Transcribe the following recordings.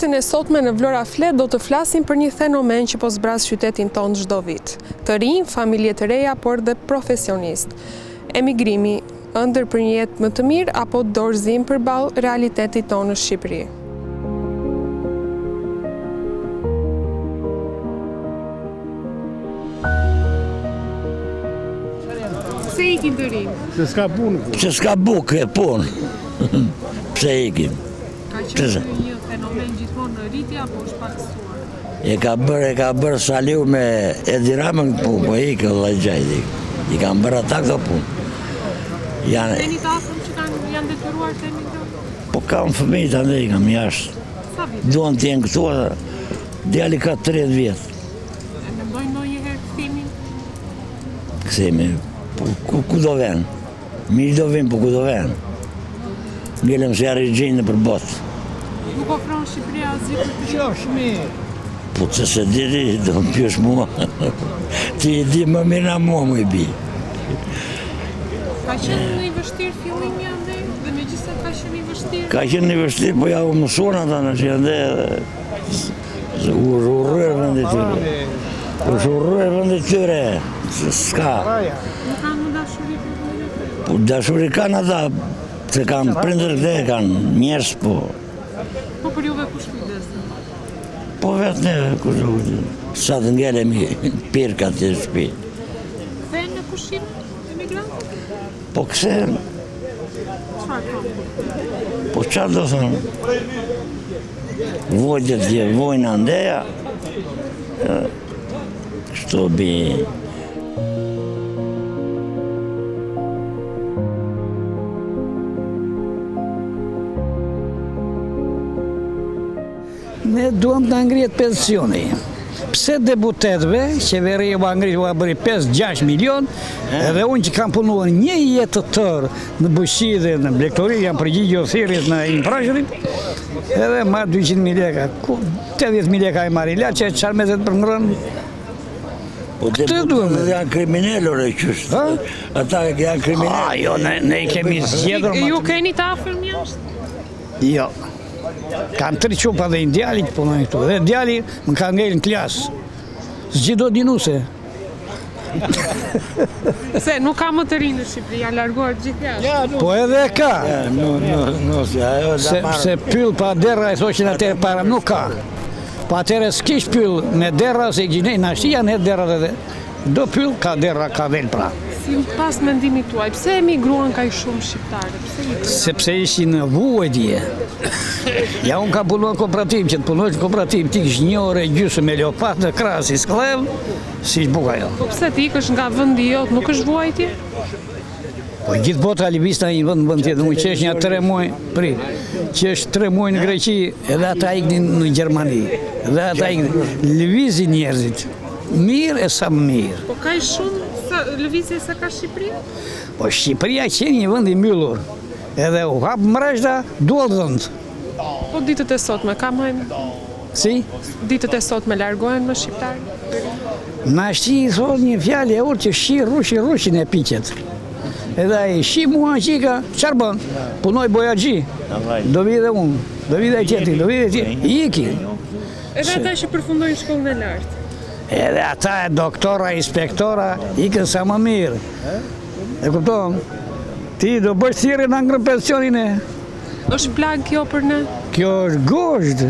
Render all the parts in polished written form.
ditën e sotme në Vlora Flet do të flasim për një fenomen që po zbraz qytetin tonë çdo vit. Të rinj, familje të reja, por dhe profesionist. Emigrimi, ëndër për një jetë më të mirë apo dorëzim përballë realitetit tonë në Shqipëri. Pse ikin të rinj? Se s'ka punë. Se s'ka bukë e punë. Pse ikim? Ka qenë një fenomen gjithmonë në rritje apo është paksuar? E ka bërë Saliu me Edi Ramën punë, po ikë vëllai gjajti. I kanë bërë ata këto punë. Keni të afërm që janë detyruar të emigrojnë? Po kam fëmijë të ndaj, kam jashtë. Sa vite? Duan të jenë këtu, djali ka 30 vjetë. E mendojnë ndonjëherë kthimin? Kthimi, ku do venë? Mirë do vinë, po ku do venë? Ngelem se jarë i gjinë për botë. Nuk ofron Shqipëria asgjë për të Qosh mirë. Po që se diri, do më pjesh mua. Ti i di më mirë na mua më i bi. Ka qenë një vështirë fillimi andej, dhe megjithëse ka qenë një vështirë. Ka qenë një vështirë, po ja u mësuan ata në që ande u rrërë vëndit tyre. U rrërë vëndit tyre, s'ka. Nuk kanë më dashuri për vëndit? Po dashuri kanë ata, se kanë prindër këte, kanë njerës, po. Po për juve kush kujdesën? Po vetë ne, sa të ngelemi pirka të shtëpi. Kthehen në pushim emigrantët? Po kësem, Çfarë thonë? po qarë do thonë? Vojtët që vojnë andeja, kështu bi. Ne duam të ngrihet pensioni. Pse deputetëve, qeveria u ngrit, u bëri 5-6 milion, edhe unë që kam punuar një jetë të tërë në Buqi dhe në Blegtori, jam përgjigjë thirrjes në infrashërit, edhe ma 200.000 leka. 80.000 leka e marri la, që çfarë me të përngrën? Po deputetët janë kriminellore qështë. Ata janë kriminellore. Jo, ne i kemi zgjedhur. Ju keni të afërm jashtë? Jo. Kam 3 qupa dhe një djali që punojnë këtu. Dhe djali më ka ngejnë në klasë. Zgjido dinuse. Se nuk ka më të rinë në Shqipëri, ja larguar gjithë jashtë. Po edhe ka. Se Se pyll pa derra e thoshin atëherë para, nuk ka. Po atëherë s'kish pyll me derra, se i gjinej, në ashti janë hetë derra dhe do pyll, ka derra, ka vel pra. Si pas mendimit tuaj, pse emigruan kaq shumë shqiptarë? Sepse ishin vuajtje. Ja unë ka punuar kooperativ, që të punoj në kooperativ, ti kish 1 orë e gjysmë me leopat në krahë si sklev, si shbuka jo. Po pse ti ikësh nga vendi jot, nuk është vuajtje? Po gjithë bota livista një vend tjetër, unë që është një 3 muaj, që është 3 muaj në Greqi, edhe ata iknin në Gjermani, edhe ata iknin, lëvizin njerëzit, mirë e sa më mirë. Po ka shumë lëvizje sa ka Shqipëria? Po Shqipëria qenë një vend i mbyllur, edhe u hap mreshta, duhet dhënd. Po ditët e sotme, ka më Si? ditët e sotme largohen më shqiptarë? Në ashti i thot një fjallë e urë që shi rushin e piqet. Edhe ai shi mua qika, qarë bën? Punoj bojargji, do vi dhe unë, do vi dhe tjetëri, do vi dhe tjetëri, iki. Edhe ata që përfundojnë shkollën e lartë? Edhe ata e doktora, inspektora, ikën sa më mirë. E kupton? Ti do bësh thirrje në ngrën pensionin e. Është plag kjo për ne? Kjo është gozhd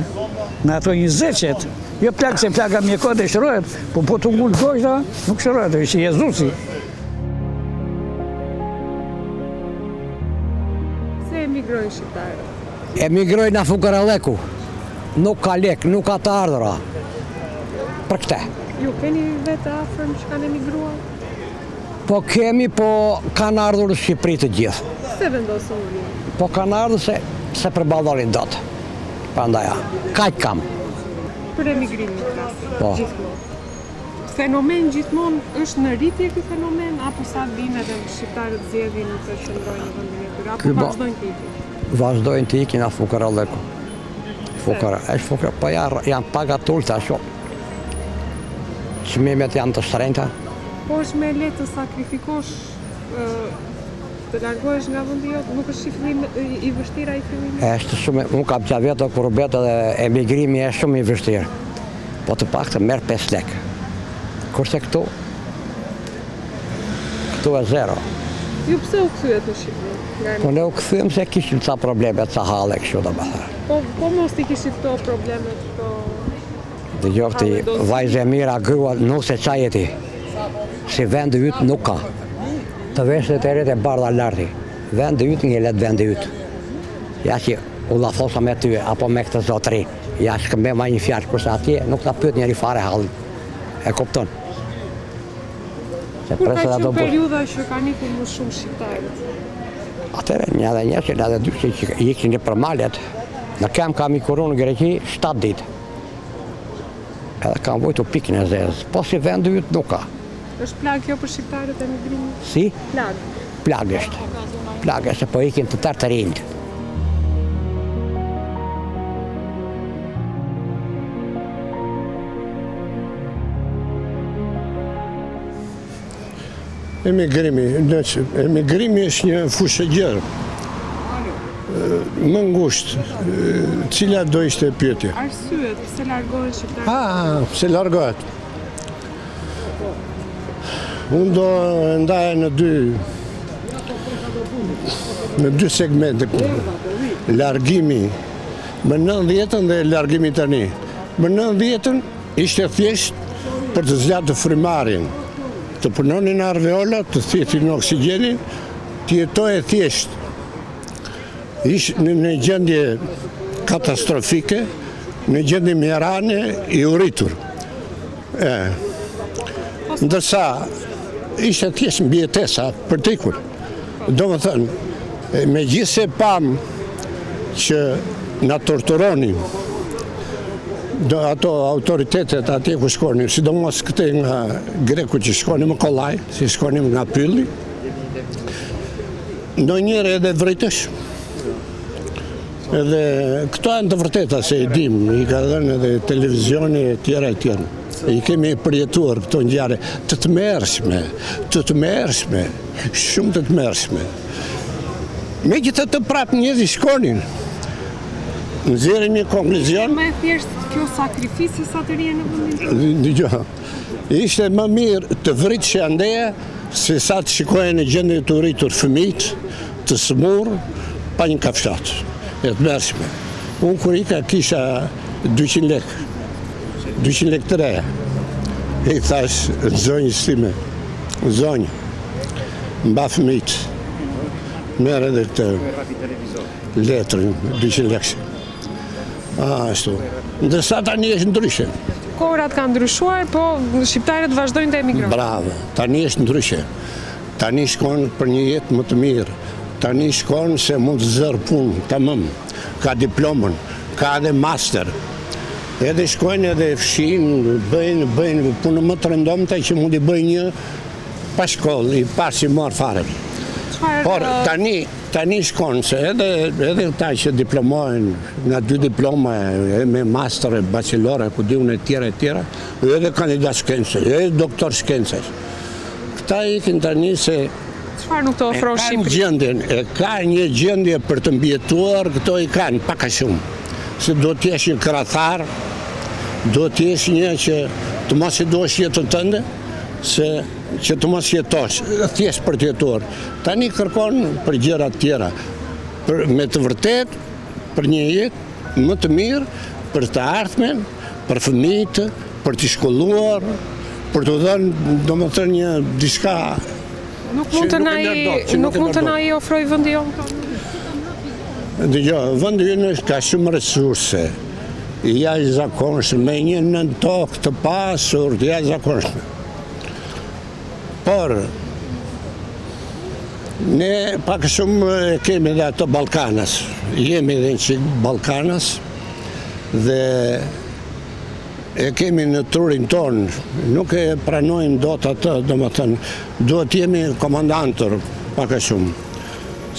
në ato 20-qet. Jo plag se plaga mjekot e shërohet, po të ngull gozhda, nuk shërohet, është Jezusi. Se emigrojnë shqiptarë? Emigrojnë në Fukaralleku. Nuk ka lek, nuk ka të ardhura. Për këte. Ju keni vetë afërm që kanë emigruar? Po kemi, po kanë ardhur në Shqipëri të gjithë. Se vendosën unë? Po kanë ardhur se përballonin dot. Prandaja. Kaq kam. Për emigrimin Po. gjithmonë. Fenomen gjithmonë është në rritje ky fenomen, apo sa vinë edhe shqiptarët zgjedhin të qëndrojnë në vendin e tyre, apo vazhdojnë të ikin? Vazhdojnë të ikin në Fukaralleku. Po janë pagat ulta shumë. Çmimet janë të shtrenjta. Po është me le të sakrifikosh të largohesh nga vendi jot, nuk është fillim i vështirë ai fillimi? Është shumë, unë kam qa vetë kur bet edhe emigrimi është shumë i vështirë. Po të pak të merë 5 lek. Kurse këtu e zero. Ju pse u kthyet në Shqipëri? Po ne u kthyem se kishim ca probleme, ca halle kështu domethënë. Po mos i kishit këto problemet, këto... Dëgjoj ti, vajzë e mira, grua, nuse qa jeti. Si vendi yt nuk ka. Të veshët e rrit e bardha larti. Vendi yt një let vendi yt. Ja që u lathosa me ty, apo me këtë zotëri. Ja që këmbe ma një fjallë, kurse atje nuk ta pyet njeri fare hallin. E kupton. Kur ka qenë periudha që ka nikur më shumë shqiptarët? Atëre, një dhe një që një dhe dy që ikin një për malet, në kem kam i kurun në Greqi 7 ditë. Edhe kam vojtu pikën e zezë, po si vendi yt nuk ka. Është plag kjo për shqiptarët e emigrimit? Si? Plag. Plag është. Plag është, po ikin të tërë të rinjë. Emigrimi është një fushë gjerë, më ngushtë, cila do ishte pyetje? Arsyet, pse largohen shqiptarët? Pse largohet? Unë do ndaje në dy segmente. Largimi më 90-ën dhe largimi tani. Më 90-ën ishte thjesht për të zgjatur frymarrjen. Të punonin në alveola, të thjetin oksigenin, të jetoje thjesht. Ishtë në gjendje katastrofike, në gjendje mjerane i uritur. Ndërsa, ishte thjesht mbjetesa për t'ikur. Do më thënë, me gjithë se pam që na torturonin, ato autoritetet atje ku shkonim, sidomos këte nga Greku që shkonim më kollaj, si shkonim nga Pylli, ndonjëherë edhe vritësh. Edhe këto janë të vërteta se i dim, i ka dhënë edhe televizioni e tjera e tjera. I kemi përjetuar këto ngjarje të mërshme, shumë të mërshme. Megjithatë prapë njerëzit shkonin. Nxjerrim një konkluzion. Më e thjesht kjo sakrificë sa të rinë në vendin. Dgjoj. Ishte më mirë të vritshë andeja se sa të shikoje në gjendje të uritur fëmijët, të smur, pa një kafshat. E të mërshme. Unë kur ika kisha 200 lek. 200 lek të reja. E i thash zonjës time, zonjë, mba fëmijët, merë edhe të letrën, 200 lekë. Ashtu. Ndërsa tani është ndryshe. Kohërat kanë ndryshuar, po shqiptarët vazhdojnë të emigrojnë. Bravo, tani është ndryshe. Tani shkon për një jetë më të mirë. Tani shkon se mund të zërë punë, tamam. Ka diplomën, ka edhe master. Edhe shkojnë edhe fshinë, bëjnë punë më të rëndomta që mund i bëjnë një pa shkollë, i pasi marë fare. Por tani shkon se edhe ta që diplomojnë nga 2 diploma me master, bachelore, ku diun e tjera, edhe kandidat shkencë, edhe doktor shkencë. Këta ikin tani se Çfarë nuk të ofron Shqipëria? E ka një gjendje për të mbjetuar, këto i kanë pak a shumë. Se do t'jesh një krathar, do t'jesh një që të mos i dosh jetën tënde, se që të mos jetosh, thjesht për të jetuar. Tani kërkon për gjëra të tjera, me të vërtet, për një jetë më të mirë, për të ardhmen, për fëmijët, për të shkolluar, për të dhënë, domethënë një diçka. Nuk mund të na i ofroj vendi jonë? Dgjoj, vendi ynë ka shumë resurse, i jashtëzakonshme, me një nën tokë të pasur, të jashtëzakonshme. Por, ne pak shumë kemi dhe ato Ballkanas, jemi dhe në qikë Ballkanas, dhe e kemi në trurin tonë, nuk e pranojmë do të atë, do më thënë, duhet jemi komandantër pak a shumë,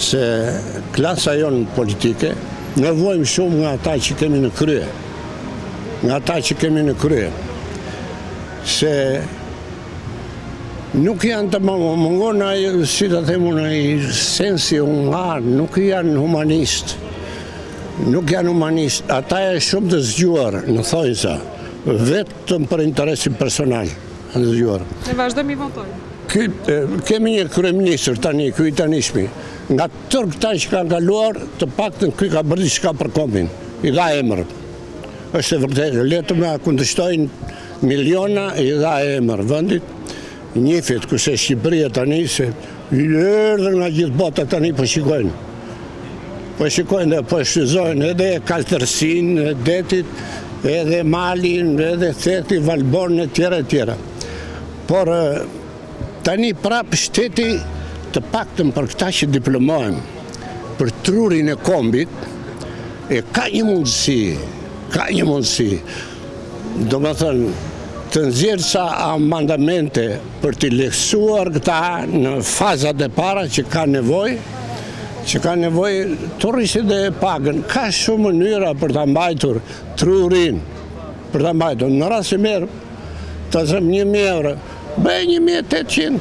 se klasa jonë politike, nevojmë shumë nga ata që kemi në krye, se nuk janë të mungon ai, si ta them unë, ai sensi human, nuk janë humanist. Nuk janë humanist, ata e shumë të zgjuar në thojza, vetëm për interesin personal, të zgjuar. Ne vazhdojmë i votojmë. Kemi një kryeministër tani, ky i tanishmi, nga tërë këta që kanë kaluar, të paktën ky ka bërë diçka për kombin, i dha emër. Është e vërtetë, le të më kundërshtojnë miliona, i dha emër vendit. Njefit kurse Shqipëria tani se erdhën nga gjithë bota tani po shikojnë. Po shikojnë dhe po shfryzojnë edhe kaltërsinë e detit, edhe malin, edhe theti, Valborën e tjera. Por tani prapë shteti të paktën për këta që diplomojnë, për trurin e kombit, e ka një mundësi. Do më thënë, të nxjerrë sa amandamente për të lehtësuar këta në fazat e para që ka nevojë turristit e pagën. Ka shumë mënyra për ta mbajtur trurin, për ta mbajtur. Në rast se merr të zëm 1.000 euro, bëj 1.800.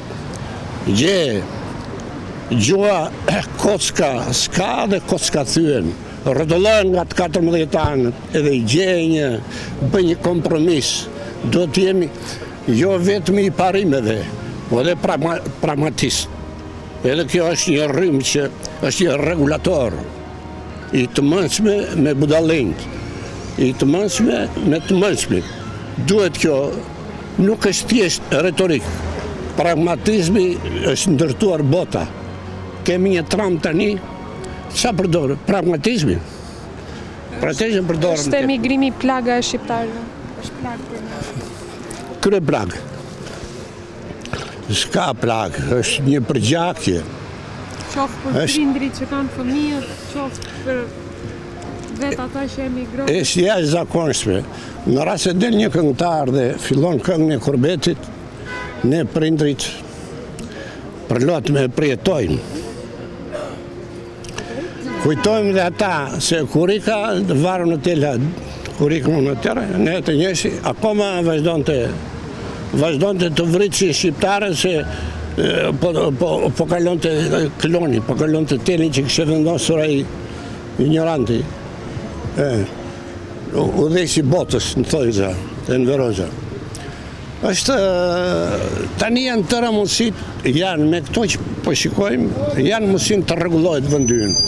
Gjua kocka s'ka dhe kocka thyen. Rrotullohen nga të 14 anët edhe i gjej bëj një kompromis. Do të jemi jo vetëm i parimeve, po edhe pragmatist. Edhe kjo është një rrymë që është një regulator i të mëndshme me budallënjt, i të mëndshme me të mëndshmit. Duhet kjo, nuk është thjesht retorik. Pragmatizmi është ndërtuar bota. Kemi një tram tani, sa përdorë? Pragmatizmi. Pragmatizmi përdorë. Është emigrimi plaga e shqiptarëve? Është plagë për ne? Krye plagë. S'ka plagë, është një përgjakje. Qoftë për prindrit që kanë fëmijët, qoftë për vetë ata që emigrojnë. Është jashtëzakonshme. Në rast se del një këngëtar dhe fillon këngën e kurbetit, ne prindrit përlot me përjetojmë. Kujtojmë dhe ata se kur i ka varur në tela, kur i ka në tërë, ne të njësi, akoma vazhdonte të vritësi shqiptare se po kalon të kloni, po kalon të telin që kështë vendosur ai ignoranti. Udhëheqësi botës në thojza, në Veroza. Është tani janë tëra mundësit, janë me këto që po shikojmë, janë mundësin të rregullohet vendi ynë.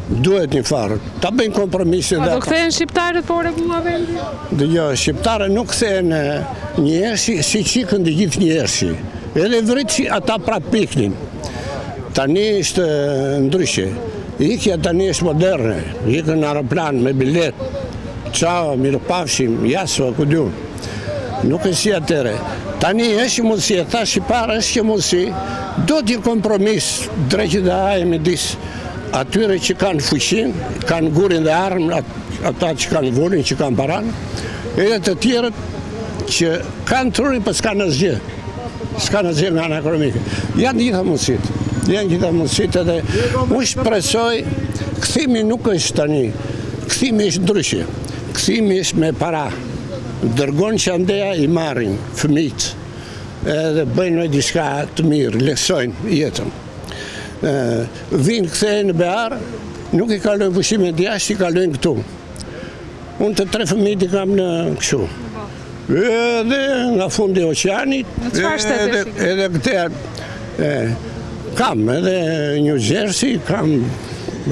Duhet një farë, ta bëjnë kompromise. A do kthehen shqiptarët po rregulla vendi? Jo, shqiptarët nuk kthehen njerësi si qikën dhe gjithë njerësi. Edhe vritësi ata prapë piknin. Tani është ndryshe. Ikja tani është moderne. Ikën në aeroplan me bilet. Ciao, mirëpafshim, jasë, ku diun. Nuk e si atere. Tani është mundësi, e tha shqiptarë është mundësi, do t'jë kompromis drejtë dhe hajë me disë. Atyre që kanë fuqin, kanë gurin dhe armë, ata që kanë volin, që kanë paran, edhe të tjerët që kanë trurin për s'kanë asgjë. S'kanë asgjë nga anë ekonomike. Janë gjitha mundësit edhe u shpresoj, kthimi nuk është tani, kthimi është ndryshe, kthimi është me para. Dërgon që andeja i marrin fëmijët edhe bëjnë diçka të mirë, leksojnë jetën. Vinë kthehen në Bear, nuk i kalojnë pushimet jashtë, i kalojnë këtu. Unë të 3 fëmijët i kam në kështu. Edhe nga fundi oqeanit, edhe këte kam edhe New Jersey, kam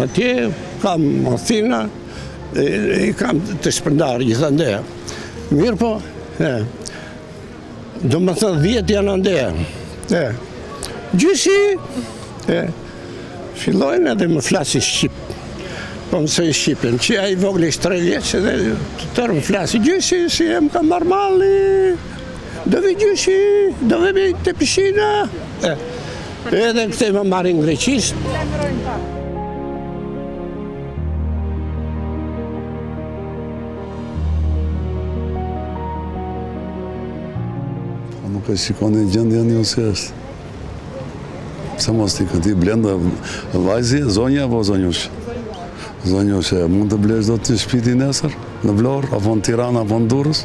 atje, kam Athina, i kam të shpërndarë gjithandeja. Mirë po, do më thënë 10 janë andeja. Gjysi, fillojnë edhe më flasi Shqip, po mësoj Shqipen, që a i vogli 3 vjeqë dhe të tërë më flasi, gjysi, si e më ka marrë malli, dove gjysi, dove me të pishina, edhe këte më marrin greqisë. Nuk e shikoni gjendja një ose është. Pse mos t'i këti blenda vajzi, zonja apo zonjush? Zonjush e mund të blesh do të shpiti nesër, në Vlorë, apo në Tirana, apo në Durrës,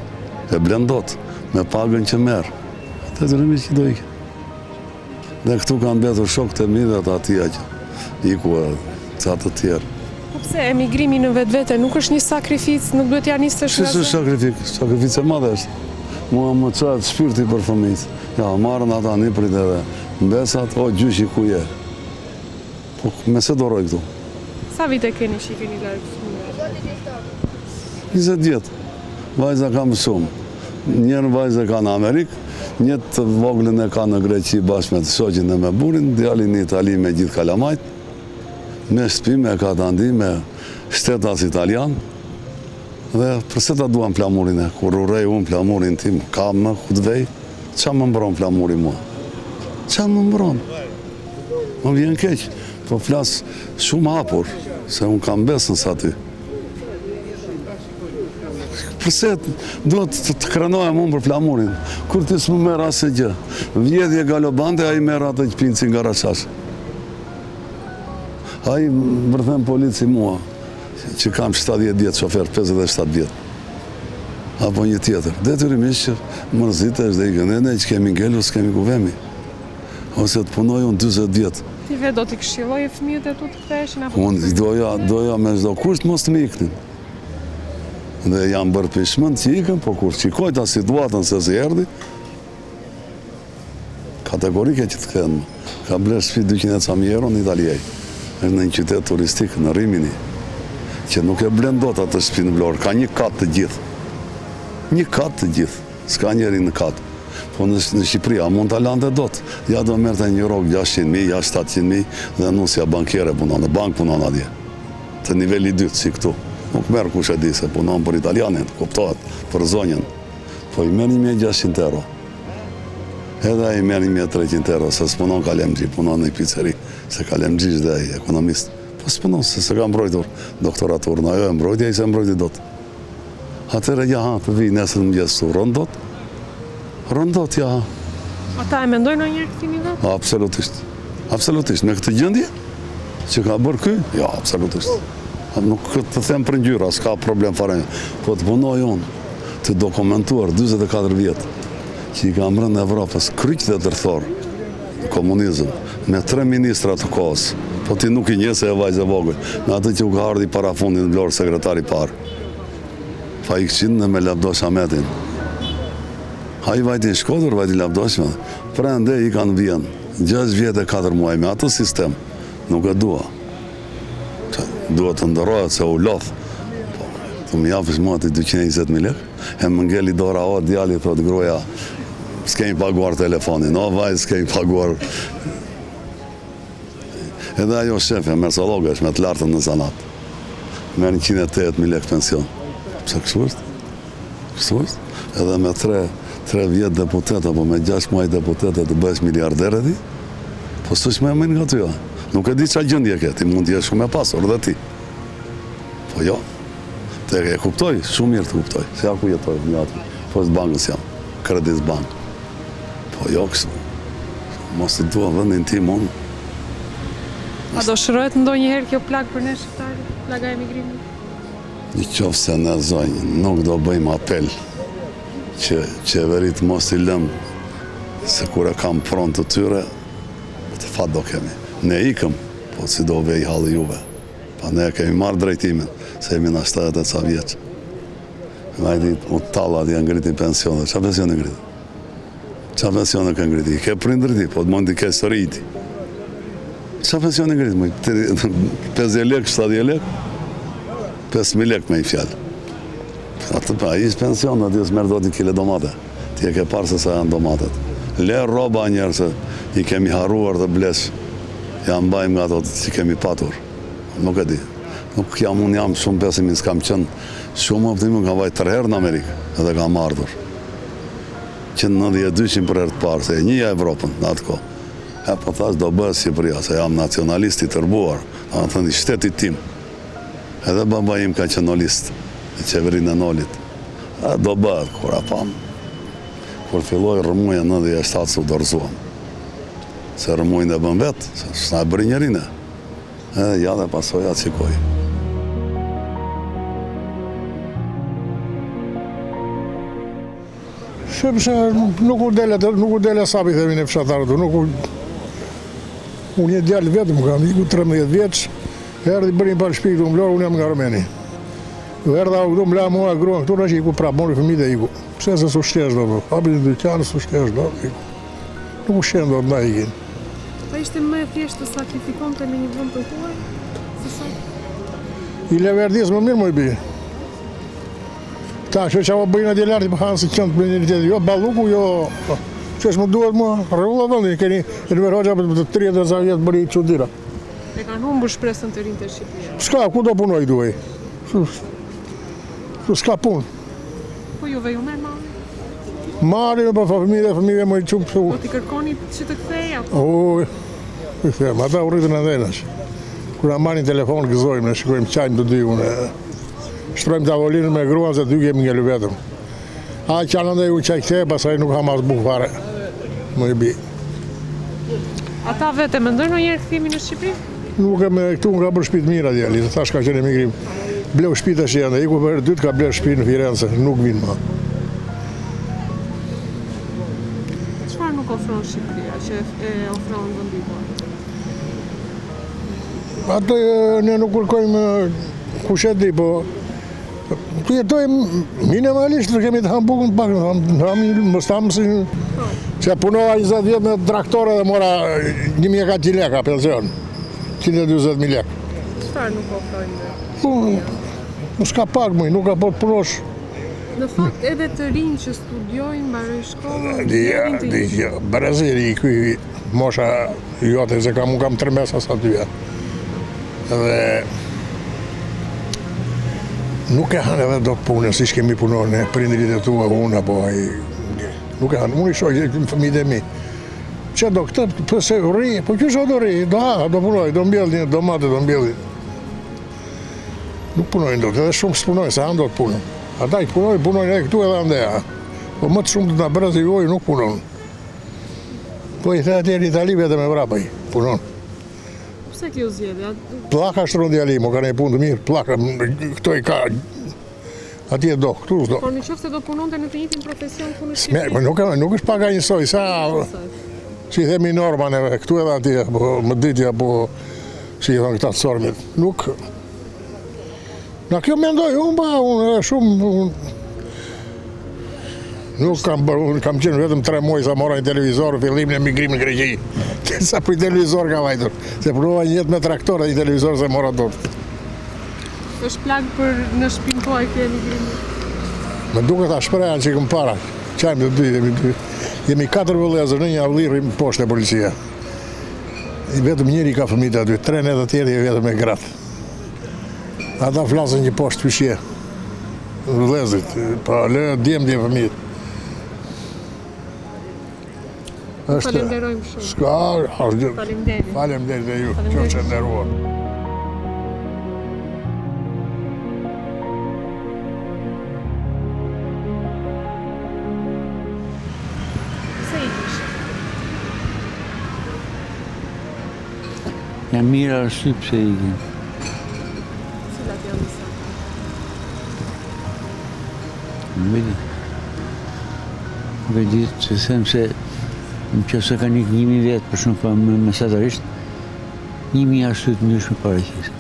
e blendot, me pagën që merë. Të të rëmi që do ike. Dhe këtu kanë betur shokët e mi dhe të atia që iku ca të tjerë. Po pse emigrimi në vetvete nuk është një sakrificë, nuk duhet ja nisësh nga Që sakrificë e madhe është. Mua më çahet shpirti për fëmijët. Ja, marrën ata niprit edhe mbesat, o gjyshi ku je. Po me se doroj këtu? Sa vite keni që i keni largë fëmijëve? 20 vjetë. Vajza kam shumë. Njërë vajza ka në Amerikë, një të voglën e ka në Greqi bashkë me të shoqin dhe me burin, djalin në Itali me gjithë kalamajt, me shtëpi, me katandi, me shtetas italian, dhe përse ta duan flamurin e, kur urej unë flamurin tim, ka më ku të vej, qa më mbron flamurin mua? Qa më mbron? Më vjen keq, po flas shumë hapur, se unë kam besën sa ty. Përse duhet të krenohem unë për flamurin, kur ti s'më merë asë gjë. Vjedhje galobante, a i merë atë që pinë nga rashash. A i bërthen polici mua, që kam 70 vjetë shofer, 57 vjetë. Apo një tjetër. Detyrimisht që mërzitesh dhe i gëndene që kemi ngellu, s'kemi ku vemi. Ose të punoj unë 20 vjetë. Ti vetë do t'i këshilloj e fëmijët e tu të ktheheshin apo? Unë doja me çdo kusht mos të më iknin. Dhe jam bërë pishmën që ikën, po kur qikoj ta situatën se si erdi, kategorike që të kënë. Ka ble shtëpi 200.000 euro në Italijaj. Është në një qytet turistik në Rimini, që nuk e blen dot atë shtëpi në Vlorë, ka një katë të gjithë. Një katë të gjithë, s'ka njeri në katë. Po në Shqipëri, a mund të lante dot. Ja do merte një rogë 600.000, ja 700.000, dhe nusja bankjere punon, në bank punon atje. Të nivelli 2, si këtu. Nuk merë kush e di se punon për italianin, kuptohet, për zonjën. Po i merë 1.600 euro. Edhe i merë 1.300 euro, se s'punon Kalemgji, punon në pizzeri, se Kalemgji është dhe i ekonomist. Po s'punon, se ka mbrojtur doktoraturën, ajo e mbrojtja, i se mbrojti dot. Atëre, ja, të vi nesër më gjestu, rëndot? Rëndot, ja. Ata e mendojnë në njërë këtimi do? Absolutisht. Absolutisht. Me këtë gjendje, që ka bërë ky, ja, absolutisht. Nuk të them për ngjyra, s'ka problem fare. Po të punoj unë, të dokumentuar 24 vjetë, që i kam rënë Evropës, kryq dhe dërthor, komunizëm, me 3 ministra të kohës, po ti nuk i njese e vajzë e vogël, me atë që u ka ardhi para fundin në Vlorë sekretari parë. Pa i këqinë në me Lavdosh Ahmetin. A i vajti Shkodër, vajti Lavdosh, prende i kanë vjenë, 6 vjetë e 4 muaj, me atë sistem, nuk e dua. Duhet të ndërojët se u lothë. Të më japësh mua të 220.000 lek, e më ngelli dora o, djali, thot groja, s'kemi paguar telefonin, o vaj, s'kemi paguar. Edhe ajo shefe, mersologe është me të lartën në zanat. Merë 180.000 lek pension. Pse kështu është? Kështu është? Edhe me 3 vjetë deputet, apo me 6 muaj deputetet të bësh miliarder e di, po së shme e nga ty, nuk e di qa gjëndje ke, ti mund t'jesh shumë e pasur dhe ti. Po jo, te e kuptoj, shumë mirë të kuptoj, se ja ku jetoj, një atë, po së bankës jam, kredis bank. Po jo, kështu, mos të dua vëndin ti mund. A do shërojt ndonjëherë kjo plagë për ne shqiptari, plaga emigrimit? Në qofë se ne zonjë, nuk do bëjmë apel që qeverit mos i lëm, se kur e kam pronë të tyre, të fat do kemi. Ne ikëm, po si do vej halë juve. Pa ne kemi marrë drejtimin, se jemi në 70 e ca vjeqë. Vajti, u talat janë ngriti pensionet. Qa pensionet ngriti? Qa pensionet ka ngriti? I ke prindriti, po të mund t'i ke sëriti. Qa pensionet ngriti? 50 lek, 70 lek? 5.000 lek me i fjallë. Atë pa, ishë pensionet, ati s'merë do t'i kile domate. Ti e ke parë se sa janë domatet. Le roba njerë se i kemi haruar të blesh. Ja mbajmë nga ato që kemi patur. Nuk e di. Nuk unë jam shumë pesimin, s'kam qënë shumë optimim, ka vajtë 3 herë në Amerikë, edhe kam ardhur. Qënë 92 për herë të parë, se e njëja Evropën, në atë ko. E po thash, do bëhet Shqipëria, se jam nacionalisti tërbuar, a në thëndi shtetit tim. Edhe baba im ka qenolist, e qeverin e nolit. E do bëhet, kur apam. Kur filloj rëmuja 97 su dorëzuam. Se rëmujnë e bën vetë, se s'na e bëri njerine. Ja dhe pasoja qikoj. Sepse nuk u dele sapi themi në fshatarët, Unë një djalë vetëm kam, iku 13 vjeç, erdi bëri për shtëpi këtu Vlorë, unë jam nga Armeni. Erdha këtu mla mua gruan këtu, që iku prapë, mori fëmijët e iku. Pse se s'u shtesh do, hapi në dyqan, s'u shtesh do, iku. Nuk u shen do të ndaj ikin. Pa ishte më e thjeshtë të sakrifikonte në një vend të huaj? Se sa? I leverdis më mirë më i bi. Ta që që bëjnë atje lartë, për hanë si qëndë për një tjetë, jo balluku, jo... Qesh më duhet mua, rregulla vëndi, keni Enver Hoxha për të 30 vjetë bëri çuditëra. E kanë humbur shpresën të rinë të Shqipëria. S'ka, ku do punoj duaj? S'ka punë. Po juve ju merr mali? Mali me për fëmijëve më i qupë. Po t'i kërkoni që të kthej apo? I them, ata u rritën edhe nash. Kur na marrin telefon gëzojmë, ne shikojmë qajmë të dy unë. Shtrojmë tavolinën me gruan se dy kemi ngelu vetëm. A qanë ndaj u qaj këthe, pasaj nuk ha mas bukë fare. Më i bi. Ata vetë mendojnë ndonjëherë kthimi në Shqipëri? Nuk e me këtu nga bërë shpitë mira djali, thash ka qenë emigrim. Bleu shpitë është janë, iku për dytë ka bleu shpitë në Firenze, nuk vinë ma. Çfarë nuk ofron Shqipëria që e ofron venditor? Atë ne nuk kërkojmë kush e di, po tu jetojmë minimalisht, kemi të ham bukën pak, më stamë si... Që punova 20 vjetë me traktore dhe mora 1.400 leka pension, 120.000 lek. Çfarë nuk ofrojnë? Nuk s'ka pak mëj, nuk ka po të punosh. Në fakt edhe të rinj që studiojnë, mbarojnë shkollën, Brazili i kuj mosha jote, se unë kam 3 mesas atyja. Dhe nuk e hanë edhe do të punë, si shkemi punon, ne prindrit e tua, unë apo ai. Nuk e hanë, unë i shoj fëmijët e mi. Që do këtë, pëse rri, po që do rri, do punoj, do mbjellin, do mate, do mbjellin. Nuk punojnë do këtë, edhe shumë s'punojnë, se anë do të punojnë. Ata i punojnë e këtu edhe andeja. Po më të shumë të nga Braziloj nuk punojnë. Po i the atje në Itali vetëm e vrapa i punojnë. Pse kjo zgjedhja? Plaka shtron djali, mo ka një punë të mirë, plaka, këto i ka... Atje do, këtu s'do. Por në qoftë se do punonte në të njëjtin profesion ku në Shqipëri? Nuk është paga njësoj, sa... Si i themi normaneve, këtu edhe atje, më ditja, po... Si i thonë këta të sormit. Nuk... Na kjo mendoj, unë shumë... Nuk kam qenë vetëm 3 muaj sa mora një televizor, fillim në emigrim në Greqi. Sa për i televizor ka vajtur. Se provova një jetë me traktore një televizor se mora do të. Është plagë për në shtëpinë tuaj kjo emigrimi? Më duket ta shprehan që i këm para. Qajmë të dy, jemi 4 vëllezër në një avlirë poshtë e policia. Vetëm njëri ka fëmijët aty, 3 edhe tjerë vetëm me gratë. Ata flasën një poshtë fyshje. Vëllezrit, pa lë djemë fëmijët. Falenderojmë shumë. Ska, Faleminderit. Faleminderit dhe ju, kjo që nderuar. Pse i kishe? Janë mirë arsye pse ikin. Cilat janë disa? Nuk e di, se them se në që se ka një 1.000 vjetë, për shumë pa mesatarisht, 1.000 arsye të ndryshme paraqisen.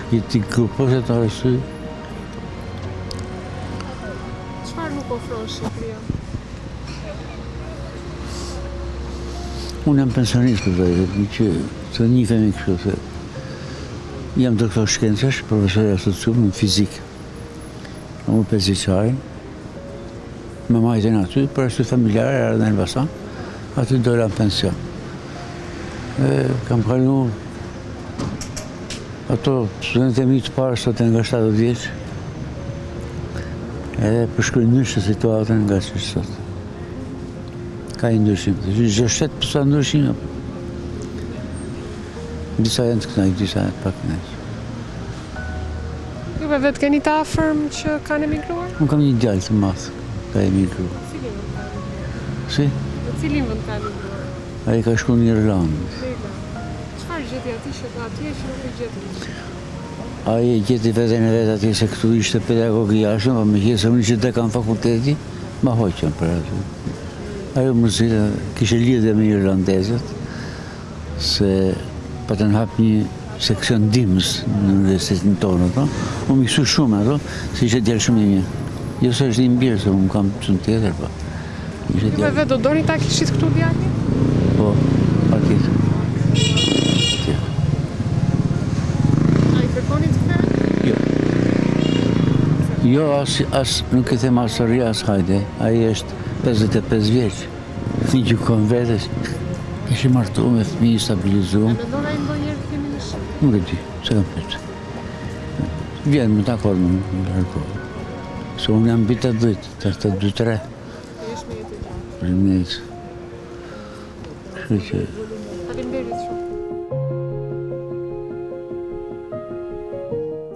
I ti grupos e të arsye. Çfarë nuk ofron Shqipëria? Unë jam pensionist për vejtë, që të njifemi kështu, se jam doktor shkencesh, profesor e asocium në fizikë. Unë 5 vjeçari, me majtën aty, për arsye familjare, erdhe në Elbasan, aty dola në pension. Kam kalu ato studentët e mi të parë sot e nga 70 vjeç, edhe përshkruajnë ndryshe situatën nga që sot. Ka i ndryshim. Çdo shtet pësa ndryshim. Disa janë të kënaqë, disa janë pak kënaqë. Juve vetë keni të afërm që kanë emigruar? Unë kam një djalë të madh, ka emigruar. Cilin vend ka emigruar? Si? Në cilin vend ka emigruar? Ai ka shkuar në Irlandë. Çfarë gjeti atij që ka atje që nuk e gjeti? Ai e gjeti veten e vet atje se këtu ishte pedagogë jashtë, po me qenë se unë që dekan fakulteti, ma hoqën për aty. Ajo muzika kishe lidhje me irlandezët, se pa të në hap një seksion dimës në universitetin tonë, ato. Unë mi kësu shumë, ato, se ishe djelë shumë i mirë. Jo se është i mbirë, se unë kam që në tjetër, pa. Juve vetë do doni ta kishit këtu djali? Po, pa tjetër. A i kërkoni të kërë? Jo, as nuk e them asëri as hajde. Ai është 55 vjeç. Një gjykon vetës. Ishë martu me fëmijë, stabilizuar. A mendon ai ndonjëherë të kemi në Shqipëri? Nuk e di, se kam pëtë. Vjen me ta korë më nërko. Se unë jam bita 10, të 2-3. Jesh me jetë gjatë. Rimnejtë. Kështë që... Faleminderit shumë.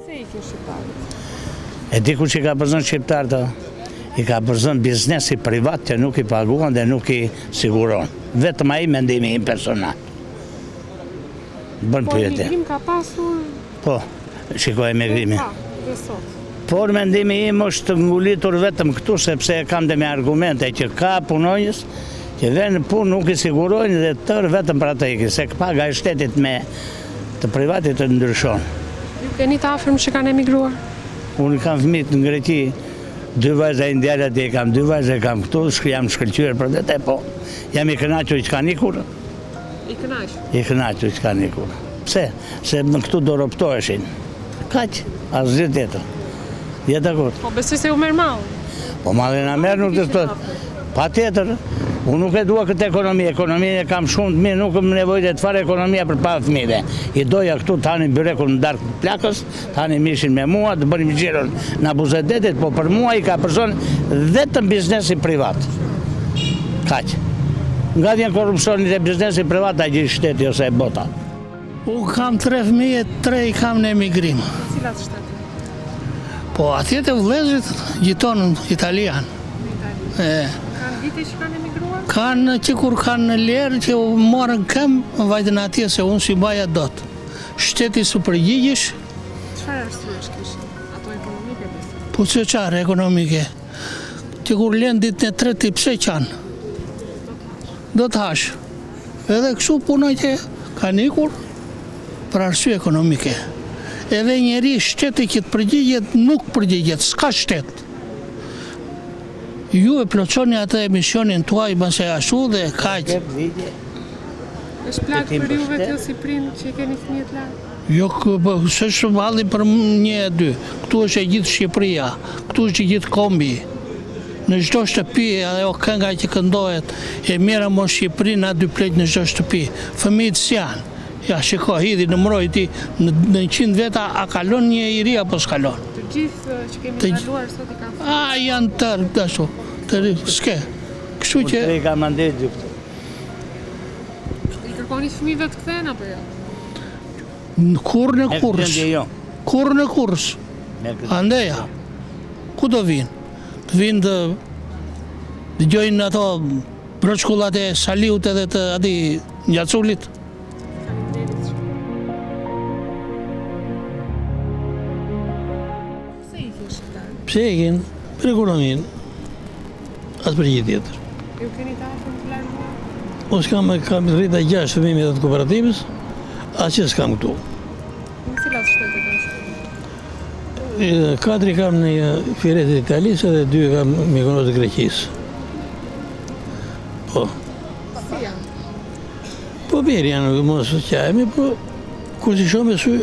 Se ikin shqiptarët? E di ku që ka përzën shqiptarët, i ka përzën biznesi privat që nuk i paguan dhe nuk i siguron. Vetëm ai mendimi im personal. Bën Po pyetje. emigrim ka pasur... Po, shikoj emigrimi. Ka, dhe sot. Por mendimi im është ngulitur vetëm këtu, sepse kam dhe me argumente që ka punonjës, që dhe në punë nuk i sigurojnë dhe tërë vetëm për atë iki, se paga e shtetit me të privatit të ndryshon. Ju keni të afërm që kanë emigruar? Unë kam fëmijë në Greqi, 2 vajza indialet e kam, 2 vajza e kam këtu, jam shkëlqyer për vete, po jam i kënaqur që kanë ikur. I kënaqur. I kënaqur që kanë ikur. Pse? Se në këtu do roptoheshin. Kaq, asgjë tjetër. Je dakord? Po besoj se u merr mall. Po malli na merr nuk të thot. Patjetër. Unë nuk e dua këtë ekonomi, ekonominë e kam shumë të mirë, nuk më nevojë të fare ekonomia për pa fëmijëve. I doja këtu tani byrekun në darkë plakës, tani mishin me mua, të bënim xhiron në Buzedetit, po për mua i ka përzon vetëm biznesi privat. Kaq. Nga vjen korrupsioni dhe biznesi privat a gjithë shteti ose e bota. Unë kam 3 fëmijë, 3 i kam në emigrim. Cilat shtete? Po atje të vëllezërit gjiton italian. Kanë vite që kanë emigruar? Kanë që kur kanë në lerë që u morën këmë, vajtën atje se unë si baja dot. Shteti su përgjigjesh, Çfarë arsyesh kishin? Ato ekonomike besoj. po që qarë ekonomike. Që kur lenë ditë në 3 ti pse qanë? Do të hash. Edhe kështu punoj që kanë ikur për arsye ekonomike. Edhe njeri shteti që të përgjigjet, nuk përgjigjet, s'ka shtet. Ju e plotësoni atë emisionin tuaj mëse ashtu dhe kaq. Është plagë për juve kjo si prind që i keni fëmijët larg? Jo, s'është valli për 1-2. Këtu është e gjithë Shqipëria, këtu është e gjithë kombi. Në çdo shtëpi ajo kënga që këndohet, e mira mo Shqipëri na 2 pleq në çdo shtëpi. Fëmijët s'janë. Ja, shiko, hidhi në mroj ti, në 100 veta, a kalon një i ri apo s'kalon? Të gjithë që kemi ndaluar sot i kanë fëmijë. A, janë tërë, ashtu, tërë, s'ke. Kështu që... Unë i kam mandej gjithë. I kërkoni fëmijëve të kthehen apo jo? Në kur në kurs. Kur në kurs. Andeja. Ku do vinë? Të vinë të gjojnë ato brëçkullat e Saliut edhe të ati Njacullit. Pse ikin? Për ekonomin. As për gjithë tjetër. Ju keni të afërm të larguar? Unë kam rrita 6 fëmijë të kooperativës, as që s'kam këtu. Në cilat shtete kanë? 4 kam në Firetin e Italisë dhe 2 kam Mykonos të Greqisë. Po. Si janë? Po mirë janë, mos qajemi, po kur si shumë e sy,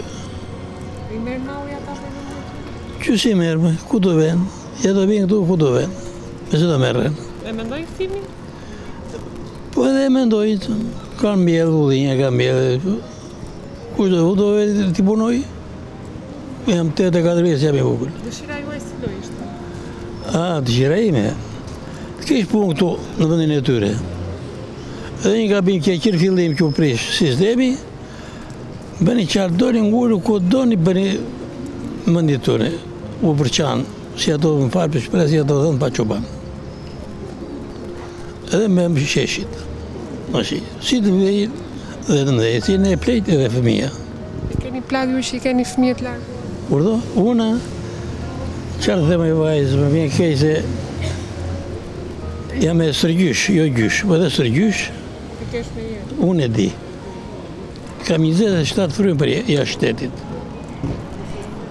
I merr malli ata për në? që si merë, ku do ven? Ja do vinë këtu, ku do ven? Me se do merren. E mendoj filmin? Po edhe mendoj, kanë mbjellë udhinja, kanë mbjellë, kush do ven t'i punoj? Jam 84 vjeç, jam i vogël. Dëshira juaj si do ishte? Dëshira ime, të kesh punë këtu në vendin e tyre. Edhe një gabim që qërë fillim që u prish sistemi, bëni qartë doni ngurë, ku doni bëni mëndit tëre, u përqanë, si ato më falë për shpres, si ato dhënë pa qoban. Edhe me më sheshit. Si të vejit dhe të ndhejit, si ne plejt edhe fëmija. I keni plagë ju që i keni fëmijët larg? Urdo, una, qartë dhe me vajzë, më vjen kej se jam e sërgjysh, jo gjysh, po edhe sërgjysh, Ti kesh me jetë? unë e di. Kam 27 frymë për jashtë shtetit.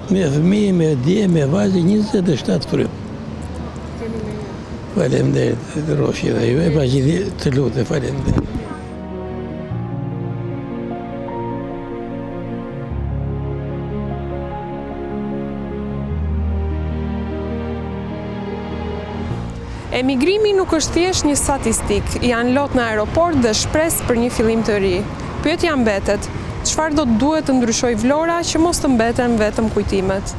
Me fëmijë, me dje, me vajzë, 27 frymë. Faleminderit, Roshi dhe ju, e pa gjithi të lutë, faleminderit. Emigrimi nuk është thjesht një statistik, janë lot në aeroport dhe shpresë për një fillim të ri. Pyetja mbetet, çfarë do të duhet të ndryshojë Vlora që mos të mbeten vetëm kujtimet?